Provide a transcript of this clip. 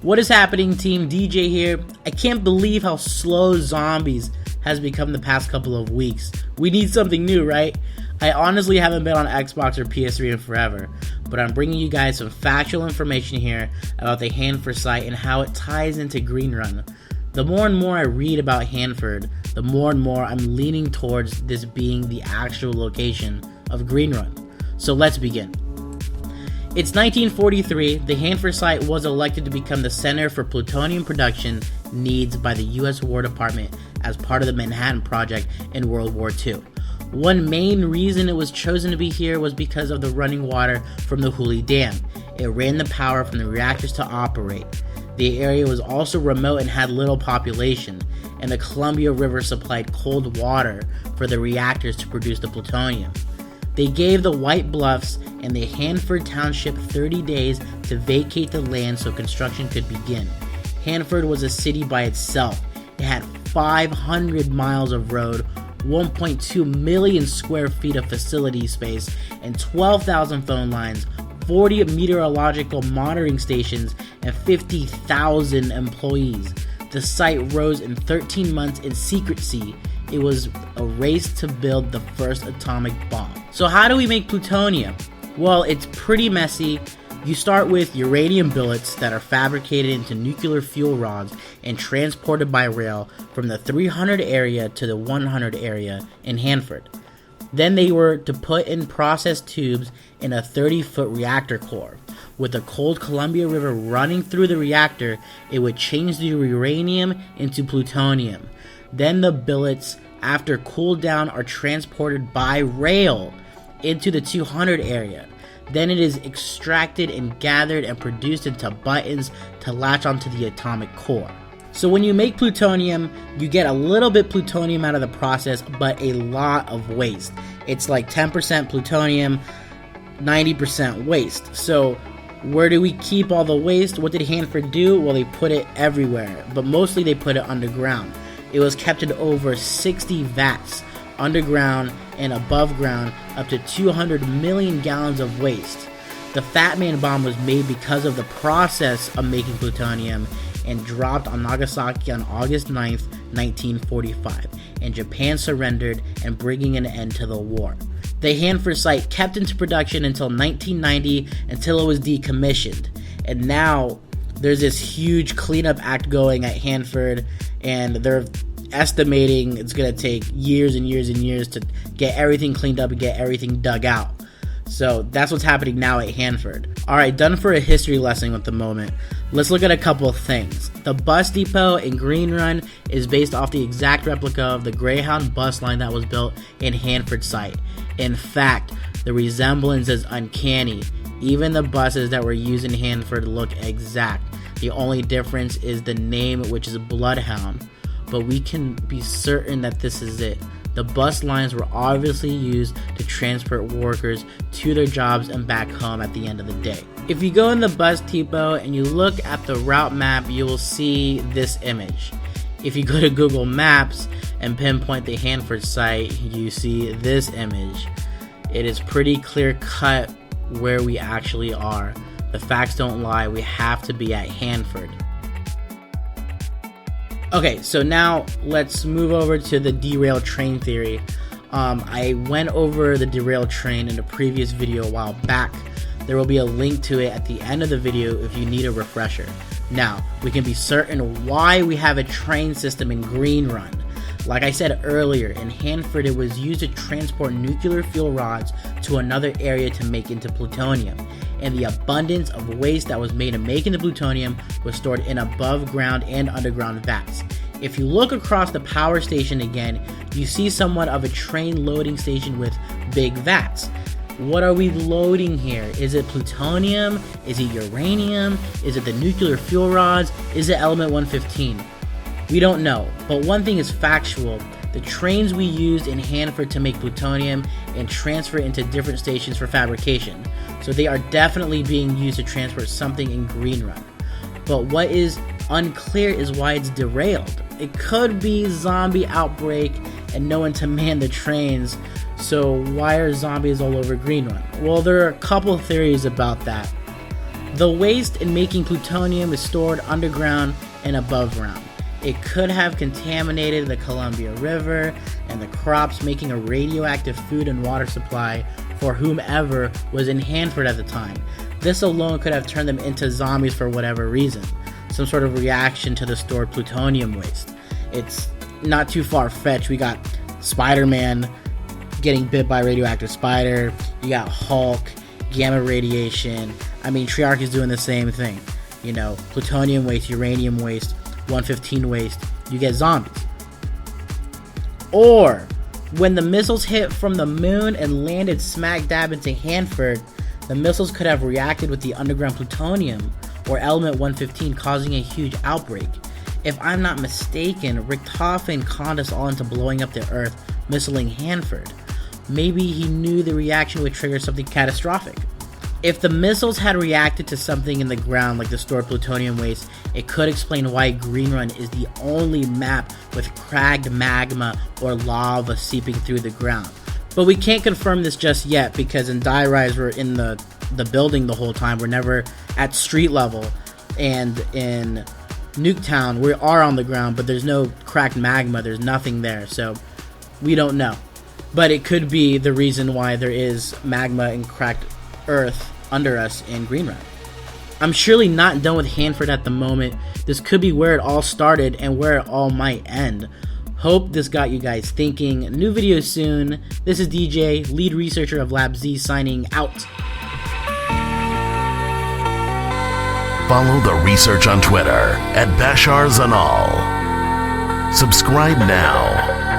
What is happening, Team DJ here? I can't believe how slow zombies has become the past couple of weeks. We need something new, right? I honestly haven't been on Xbox or PS3 in forever, but I'm bringing you guys some factual information here about the Hanford site and how it ties into Green Run. The more and more I read about Hanford, the more and more I'm leaning towards this being the actual location of Green Run. So let's begin. It's 1943, the Hanford site was elected to become the center for plutonium production needs by the U.S. War Department as part of the Manhattan Project in World War II. One main reason it was chosen to be here was because of the running water from the Hooley Dam. It ran the power from the reactors to operate. The area was also remote and had little population, and the Columbia River supplied cold water for the reactors to produce the plutonium. They gave the White Bluffs and the Hanford Township 30 days to vacate the land so construction could begin. Hanford was a city by itself. It had 500 miles of road, 1.2 million square feet of facility space, and 12,000 phone lines, 40 meteorological monitoring stations, and 50,000 employees. The site rose in 13 months in secrecy. It was a race to build the first atomic bomb. So how do we make plutonium? Well, it's pretty messy. You start with uranium billets that are fabricated into nuclear fuel rods and transported by rail from the 300 area to the 100 area in Hanford. Then they were to put in process tubes in a 30-foot reactor core. With the cold Columbia River running through the reactor, it would change the uranium into plutonium. Then the billets, after cooled down, are transported by rail into the 200 area. Then it is extracted and gathered and produced into buttons to latch onto the atomic core. So when you make plutonium, you get a little bit plutonium out of the process, but a lot of waste. It's like 10% plutonium, 90% waste. So where do we keep all the waste? What did Hanford do? Well, they put it everywhere, but mostly they put it underground. It was kept in over 60 vats, underground and above ground, up to 200 million gallons of waste. The Fat Man bomb was made because of the process of making plutonium and dropped on Nagasaki on August 9th, 1945, and Japan surrendered and bringing an end to the war. The Hanford site kept into production until 1990, until it was decommissioned. And now there's this huge cleanup act going at Hanford, and they're estimating it's going to take years and years and years to get everything cleaned up and get everything dug out. So that's what's happening now at Hanford. Alright, done for a history lesson at the moment. Let's look at a couple of things. The bus depot in Green Run is based off the exact replica of the Greyhound bus line that was built in Hanford site. In fact, the resemblance is uncanny. Even the buses that were used in Hanford look exact. The only difference is the name, which is Bloodhound. But we can be certain that this is it. The bus lines were obviously used to transport workers to their jobs and back home at the end of the day. If you go in the bus depot and you look at the route map, you will see this image. If you go to Google Maps and pinpoint the Hanford site, you see this image. It is pretty clear cut where we actually are. The facts don't lie, we have to be at Hanford. Okay, so now let's move over to the derailed train theory. I went over the derailed train in a previous video a while back. There will be a link to it at the end of the video if you need a refresher. Now, we can be certain why we have a train system in Green Run. Like I said earlier, in Hanford it was used to transport nuclear fuel rods to another area to make into plutonium. And the abundance of waste that was made in making the plutonium was stored in above ground and underground vats. If you look across the power station again, you see somewhat of a train loading station with big vats. What are we loading here? Is it plutonium? Is it uranium? Is it the nuclear fuel rods? Is it element 115? We don't know, but one thing is factual. The trains we used in Hanford to make plutonium and transfer it into different stations for fabrication. So they are definitely being used to transport something in Green Run. But what is unclear is why it's derailed. It could be zombie outbreak and no one to man the trains. So why are zombies all over Green Run? Well, there are a couple theories about that. The waste in making plutonium is stored underground and above ground. It could have contaminated the Columbia River and the crops, making a radioactive food and water supply for whomever was in Hanford at the time. This alone could have turned them into zombies for whatever reason. Some sort of reaction to the stored plutonium waste. It's not too far-fetched. We got Spider-Man getting bit by a radioactive spider. You got Hulk, gamma radiation. I mean, Treyarch is doing the same thing. You know, plutonium waste, uranium waste, 115 waste. You get zombies. Or, when the missiles hit from the moon and landed smack dab into Hanford, the missiles could have reacted with the underground plutonium or element 115, causing a huge outbreak. If I'm not mistaken, Richtofen conned us all into blowing up the Earth, missiling Hanford. Maybe he knew the reaction would trigger something catastrophic. If the missiles had reacted to something in the ground like the stored plutonium waste, it could explain why Green Run is the only map with cracked magma or lava seeping through the ground. But we can't confirm this just yet because in Die Rise we're in the building the whole time. We're never at street level. And in Nuketown we are on the ground, but there's no cracked magma. There's nothing there. So we don't know. But it could be the reason why there is magma and cracked earth under us in Green Run. I'm surely not done with Hanford at the moment. This could be where it all started and where it all might end. Hope this got you guys thinking. New video soon. This is DJ, lead researcher of Lab Z, signing out. Follow the research on Twitter at Bashar Zanal. Subscribe now.